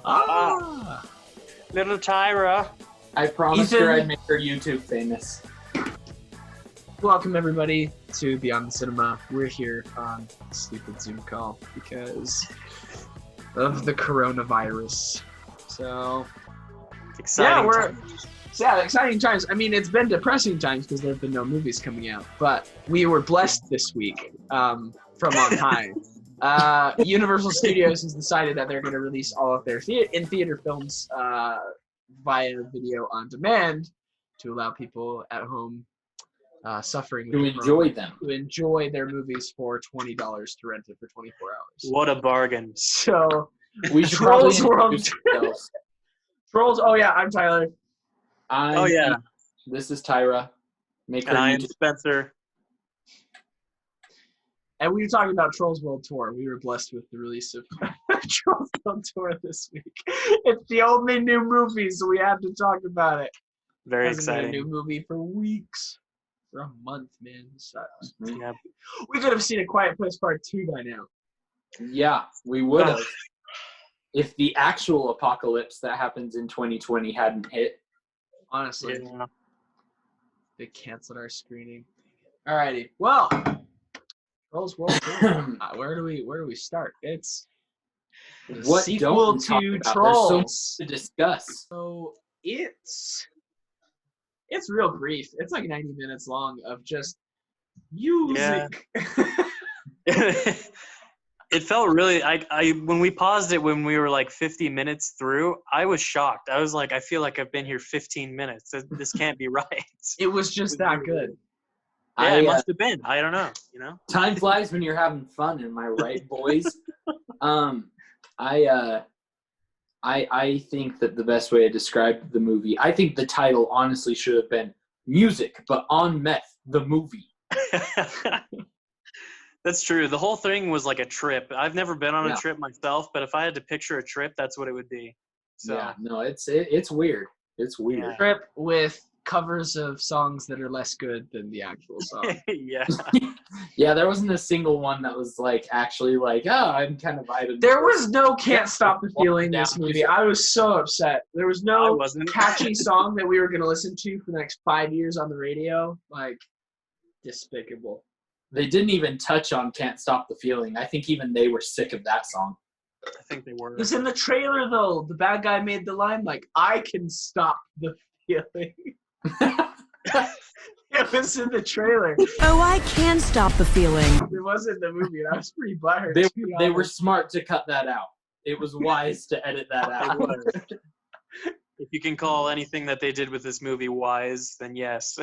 Ah, little Tyra. I promised Ethan. her I'd make her YouTube famous. Welcome everybody to Beyond the Cinema. We're here on a stupid Zoom call because of the coronavirus. So Exciting. exciting times. I mean, it's been depressing times because there have been no movies coming out, but we were blessed this week from on high. Universal Studios has decided that they're going to release all of their in-theater films via video on demand to allow people at home suffering To enjoy them. to enjoy their movies for $20 to rent it for 24 hours. What a bargain. So, We should Trolls probably World. introduce ourselves. Trolls. Oh yeah, I'm Tyler. Oh, yeah. This is Tyra. Make her And I am YouTube. Spencer. And we were talking about Trolls World Tour. We were blessed with the release of Trolls World Tour this week. It's the only new movie, so we have to talk about it. Very Hasn't been a exciting. new movie for weeks. For a month, man. It sucks. Yeah. We could have seen A Quiet Place Part 2 by now. Yeah, we would have. If the actual apocalypse that happens in 2020 hadn't hit. Honestly, Yeah. they canceled our screening. Alrighty. Well, Trolls World Tour. Where do we start? It's the What sequel don't we talk to about? There's so Trolls. much to discuss. So it's real brief. It's like 90 minutes long of just music. It felt really, I when we paused it when we were like 50 minutes through, I was shocked. I was like, I feel like I've been here 15 minutes. This can't be right. It was just that good. Yeah, it must have been. I don't know, Time flies when you're having fun, am I right, boys? I think that the best way to describe the movie, I think the title honestly should have been Music, but on Meth, the movie. That's true. The whole thing was like a trip. I've never been on Yeah. a trip myself, but if I had to picture a trip, that's what it would be. So Yeah, no, it's weird. It's weird. Yeah. Trip with covers of songs that are less good than the actual song. yeah. Yeah, there wasn't a single one that was like actually like, oh, I'm kind of vibing. There was no Can't Stop the Feeling in this Down movie. music. I was so upset. There was I no wasn't. catchy song that we were going to listen to for the next 5 years on the radio. Like, despicable. They didn't even touch on Can't Stop the Feeling. I think even they were sick of that song. I think they were. It was in the trailer, though. The bad guy made the line, like, I can stop the feeling. It was in the trailer. Oh, I can stop the feeling. It wasn't in the movie, and I was pretty butthurt. They, to be they were honest. smart to cut that out. It was wise to edit that out. If you can call anything that they did with this movie wise, then yes.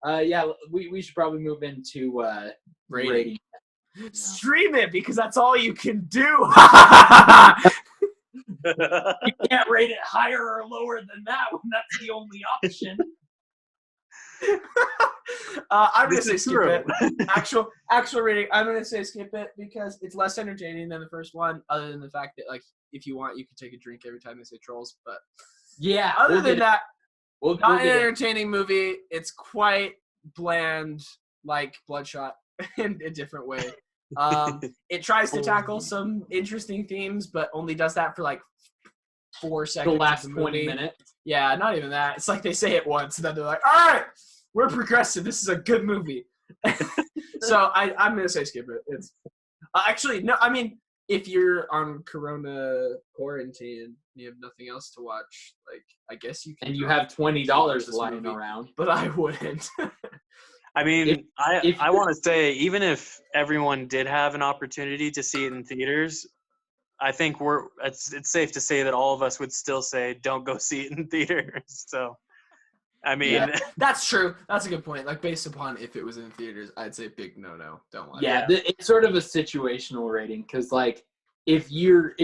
Yeah, we should probably move into rating. Stream it, because that's all you can do. You can't rate it higher or lower than that when that's the only option. I'm going to This say is skip true. it. Actual rating, I'm going to say skip it because it's less entertaining than the first one, other than the fact that, like, if you want, you can take a drink every time they say trolls. But Yeah. other than that, we'll not an get it. entertaining movie. It's quite bland, like Bloodshot, in a different way. It tries to tackle some interesting themes, but only does that for like 4 The seconds. last of the 20 movie. minutes. Yeah, not even that. It's like they say it once, and then they're like, all right, we're progressive. This is a good movie. So I'm going to say skip it. It's actually, no, I mean, if you're on Corona quarantine and you have nothing else to watch, like, I guess you can. And you have $20 watch this lying movie. around. But I wouldn't. I mean, if- I want to say, even if everyone did have an opportunity to see it in theaters, I think it's safe to say that all of us would still say, don't go see it in theaters. So, I mean, Yeah. That's true. That's a good point. Like, based upon if it was in theaters, I'd say big no. Don't watch Yeah, it. it's sort of a situational rating because, like, if you're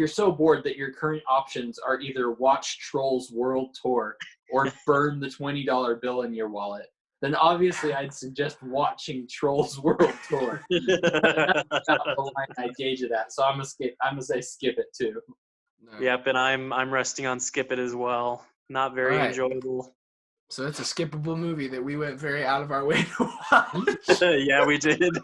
so bored that your current options are either watch Trolls World Tour or burn the $20 bill in your wallet, then obviously I'd suggest watching Trolls World Tour. That's the line I gauge it at, so I'm gonna say skip it too. No. Yep, and I'm resting on skip it as well. Not very Alright. enjoyable. So it's a skippable movie that we went very out of our way to watch. Yeah, we did.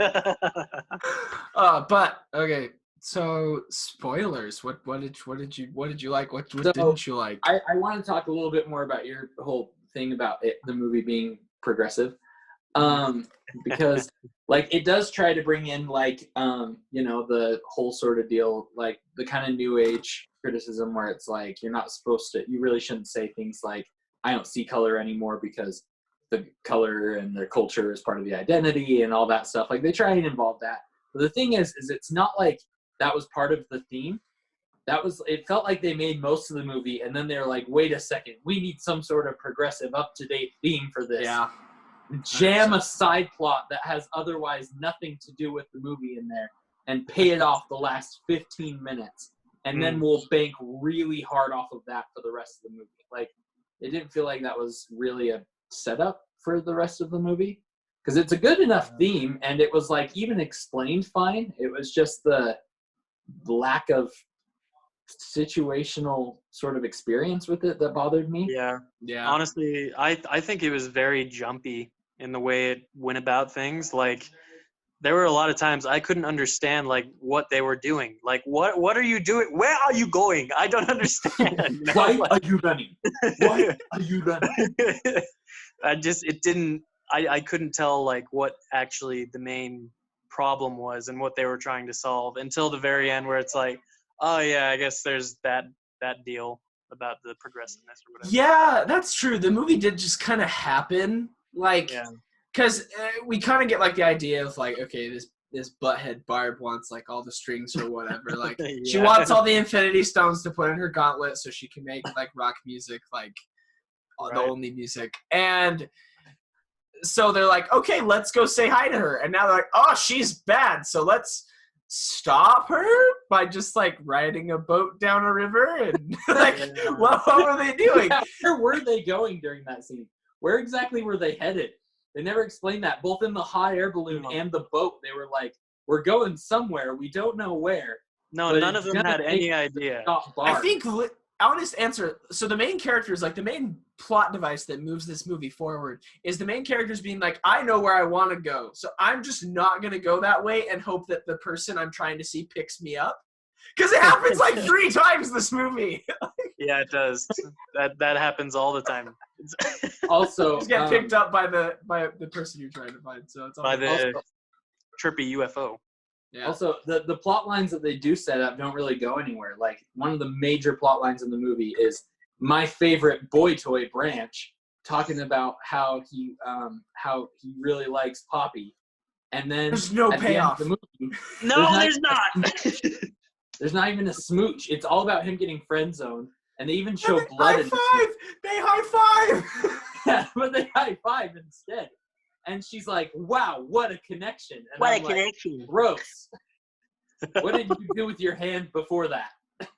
But okay, so spoilers. What did you like? What So, didn't you like? I want to talk a little bit more about your whole thing about the movie being progressive. Because like it does try to bring in like the whole sort of deal, like the kind of new age criticism where it's like you really shouldn't say things like I don't see color anymore because the color and their culture is part of the identity and all that stuff. Like they try and involve that. But the thing is it's not like that was part of the theme. It felt like they made most of the movie and then they're like, wait a second, we need some sort of progressive up-to-date theme for this. Yeah. Jam a side plot that has otherwise nothing to do with the movie in there and pay it off the last 15 minutes. And then we'll bank really hard off of that for the rest of the movie. Like, it didn't feel like that was really a setup for the rest of the movie. Because it's a good enough theme, and it was, like, even explained fine. It was just the lack of situational sort of experience with it that bothered me. Yeah. Yeah. Honestly, I think it was very jumpy in the way it went about things. Like, there were a lot of times I couldn't understand like what they were doing. Like, what are you doing? Where are you going? I don't understand. Why are you running? Why are you running? I couldn't tell like what actually the main problem was and what they were trying to solve until the very end where it's like, oh yeah, I guess there's that deal about the progressiveness or whatever. Yeah, that's true. The movie did just kind of happen, like, because we kind of get like the idea of like, okay, this butthead Barb wants like all the strings or whatever. Like, she wants all the Infinity Stones to put in her gauntlet so she can make like rock music, like the only music. And so they're like, okay, let's go say hi to her. And now they're like, oh, she's bad, so let's stop her by just like riding a boat down a river. And like, what were they doing? Yeah, where were they going during that scene? Where exactly were they headed? They never explained that. Both in the hot air balloon and the boat, they were like, we're going somewhere. We don't know where. No, none of them had any idea. I think honest answer. So the main characters, like the main plot device that moves this movie forward is the main characters being like, I know where I want to go, so I'm just not going to go that way and hope that the person I'm trying to see picks me up. Because it happens like 3 times this movie. Yeah, it does. That happens all the time. Also, just get picked up by the person you're trying to find. So it's by the trippy UFO. Yeah. Also, the plot lines that they do set up don't really go anywhere. Like, one of the major plot lines in the movie is my favorite boy toy Branch talking about how he really likes Poppy, and then there's no payoff. The movie, there's not. There's not even a smooch. It's all about him getting friend zoned, and they even show blood. High five! Yeah, but they high five instead. And she's like, wow, what a connection. And what I'm a like, connection. Gross. What did you do with your hand before that?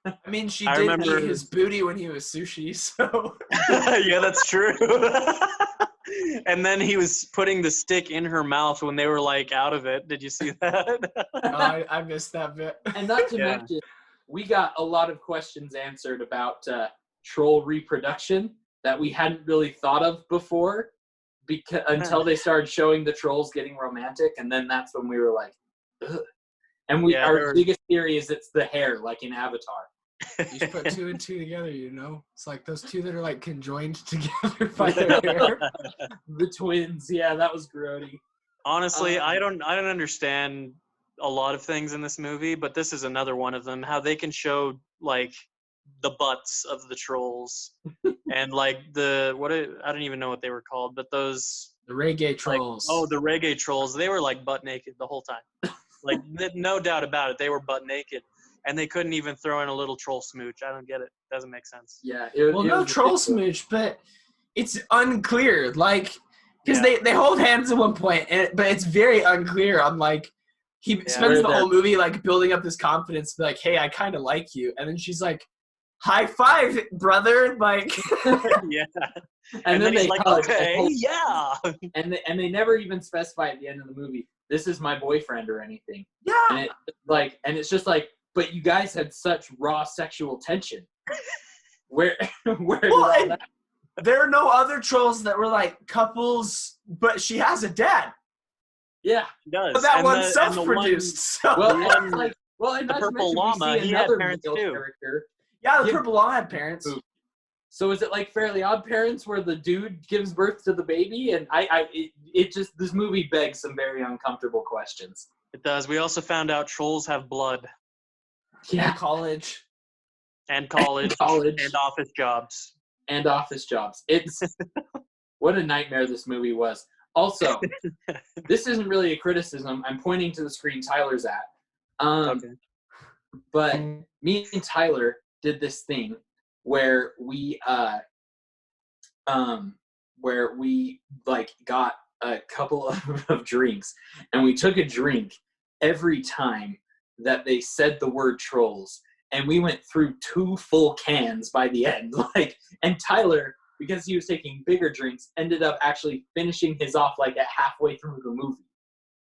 I mean, she did eat his booty when he was sushi, so. Yeah, that's true. And then he was putting the stick in her mouth when they were like out of it. Did you see that? I missed that bit. And not to mention, we got a lot of questions answered about troll reproduction that we hadn't really thought of before, until they started showing the trolls getting romantic, and then that's when we were like, ugh. And our biggest theory is it's the hair, like in Avatar. You just put 2 and 2 together, you know? It's like those two that are like conjoined together by their hair. The twins, yeah, that was grody. Honestly, I don't understand a lot of things in this movie, but this is another one of them. How they can show like the butts of the trolls and like I don't even know what they were called, but the reggae trolls. Like, the reggae trolls. They were like butt naked the whole time. Like no doubt about it, they were butt naked. And they couldn't even throw in a little troll smooch. I don't get it. Doesn't make sense. Yeah. No troll smooch, but it's unclear. Like, because they hold hands at one point, but it's very unclear. On like, he spends the whole movie like building up this confidence, be like, hey, I kind of like you, and then she's like, high five, brother. Like, yeah. And then he's like, okay, yeah. And they never even specify at the end of the movie, this is my boyfriend or anything. Yeah. And it's just like, but you guys had such raw sexual tension. Where did all that? there are no other trolls that were like couples, but she has a dad. Yeah. He does. But that And one's the- and the self-produced. one- so. Well, The one- like, and the not to purple mention, llama, we see he had another parents male too. character. Yeah, the give purple llama had parents. food. So is it like Fairly Odd Parents where the dude gives birth to the baby? And it just, this movie begs some very uncomfortable questions. It does. We also found out trolls have blood Yeah, college. and college, College. and office jobs. And office jobs. It's what a nightmare this movie was. Also, this isn't really a criticism. I'm pointing to the screen Tyler's at. Okay. But me and Tyler did this thing where we like got a couple of drinks, and we took a drink every time that they said the word trolls, and we went through 2 full cans by the end. Like, and Tyler, because he was taking bigger drinks, ended up actually finishing his off like at halfway through the movie.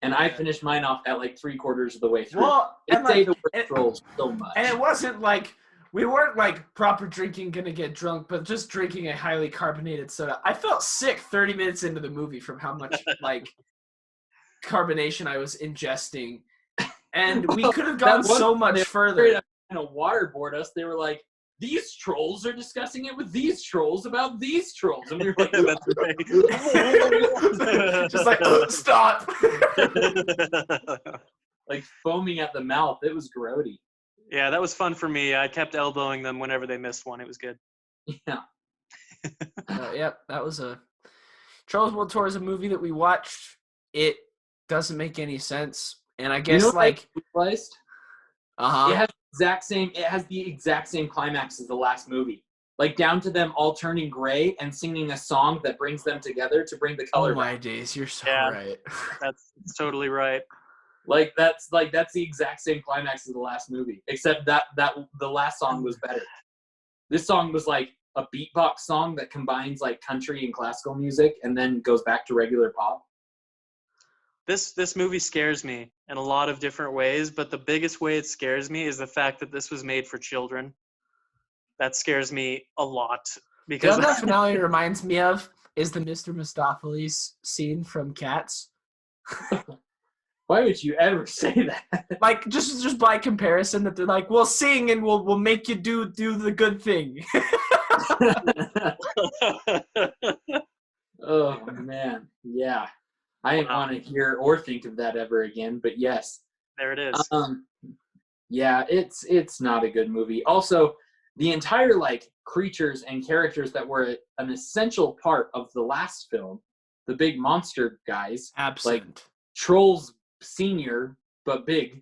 And I finished mine off at like 3/4 of the way through. Well, They and say like, the word trolls so much. and it wasn't like we weren't like proper drinking gonna get drunk, but just drinking a highly carbonated soda. I felt sick 30 minutes into the movie from how much like carbonation I was ingesting, and we Well, could have gone that one- so much they further. Kind of waterboard us. They were like, these trolls are discussing it with these trolls about these trolls. And we were like, That's right. Just like stop. like foaming at the mouth. It was grody. Yeah, that was fun for me. I kept elbowing them whenever they missed one. It was good. Yeah. Yep, that was a Trolls World Tour is a movie that we watched. It doesn't make any sense, and I guess You know what like I realized? uh-huh. It has the exact same climax as the last movie. Like down to them all turning gray and singing a song that brings them together to bring the color Oh my back. days, you're so Yeah. right. That's totally right. Like that's the exact same climax as the last movie, except that the last song was better. This song was like a beatbox song that combines like country and classical music and then goes back to regular pop. This movie scares me in a lot of different ways, but the biggest way it scares me is the fact that this was made for children. That scares me a lot The because other finale reminds me of is the Mr. Mistopheles scene from Cats. Why would you ever say that? Like just by comparison, that they're like, we'll sing and we'll make you do the good thing. Oh man, yeah. I didn't want to hear or think of that ever again, but yes. there it is. Yeah, it's not a good movie. Also, the entire like creatures and characters that were an essential part of the last film, the big monster guys, Absent. Trolls Senior but big,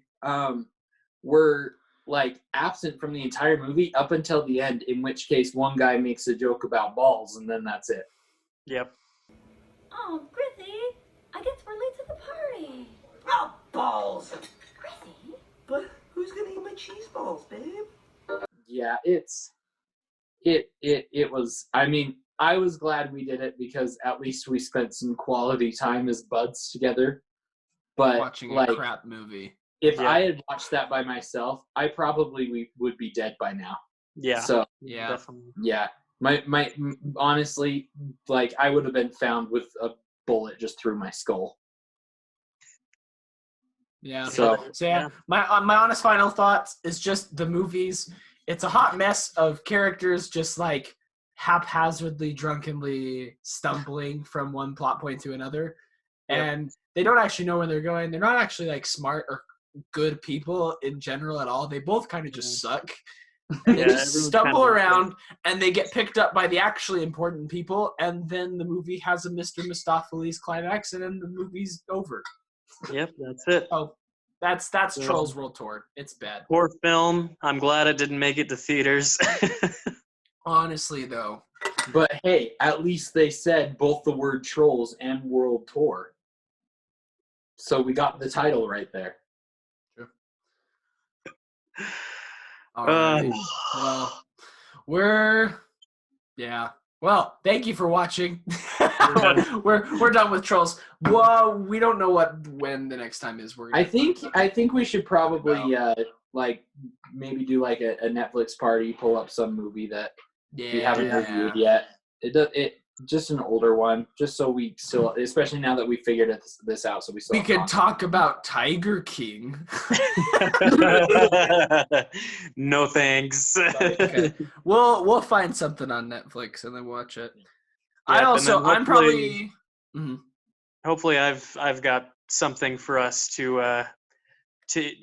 were like absent from the entire movie up until the end, in which case one guy makes a joke about balls and then that's it. Yep. Oh, Grithy, I guess we're late to the party. Oh, balls! Grithy? But who's gonna eat my cheese balls, babe? Yeah, it was, I mean, I was glad we did it because at least we spent some quality time as buds together. But Watching like, a crap movie. if Yeah. I had watched that by myself, I probably would be dead by now. Yeah. So Yeah. Definitely. yeah, my honestly, like I would have been found with a bullet just through my skull. Yeah. So yeah, my honest final thoughts is just the movies. It's a hot mess of characters just like haphazardly, drunkenly stumbling from one plot point to another. Yep. And they don't actually know where they're going. They're not actually like smart or good people in general at all. They both kind of just suck. And they Yeah, just everyone's stumble kind of around and they get picked up by the actually important people. And then the movie has a Mr. Mistopheles climax and then the movie's over. Yep, that's it. Oh, that's Yeah. Trolls World Tour. It's bad. Poor film. I'm glad it didn't make it to theaters. Honestly, though. but hey, at least they said both the word trolls and world tour. So we got the title right there. All right. Well, well, thank you for watching. we're done with Trolls. Well, we don't know when the next time is. I think we should probably like maybe do like a Netflix party, pull up some movie that we haven't reviewed yet. It just an older one, just so we still, especially now that we figured this out, so we still. We could talk about Tiger King. No thanks. Okay. We'll find something on Netflix and then watch it. Yep, and then I'm probably. Mhm. Hopefully, I've got something for us to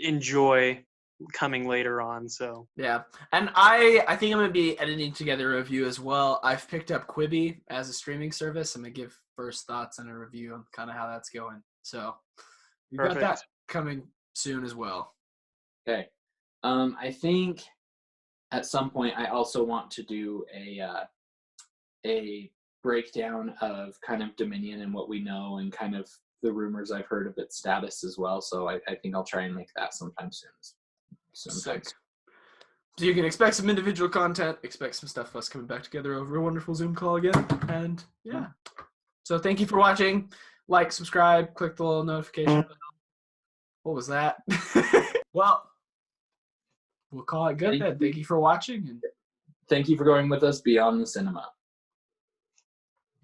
enjoy coming later on. So Yeah, and I think I'm gonna be editing together a review as well. I've picked up Quibi as a streaming service. I'm gonna give first thoughts and a review on kind of how that's going. So we've got that Perfect. coming soon as well. Okay. I think at some point I also want to do a breakdown of kind of Dominion and what we know and kind of the rumors I've heard of its status as well. So I think I'll try and make that sometime soon. Sick. So you can expect some individual content, expect some stuff us coming back together over a wonderful Zoom call again. And yeah. So thank you for watching. Like, subscribe, click the little notification bell. What was that? Well, we'll call it good then. Thank you for watching. And Thank you for going with us beyond the cinema.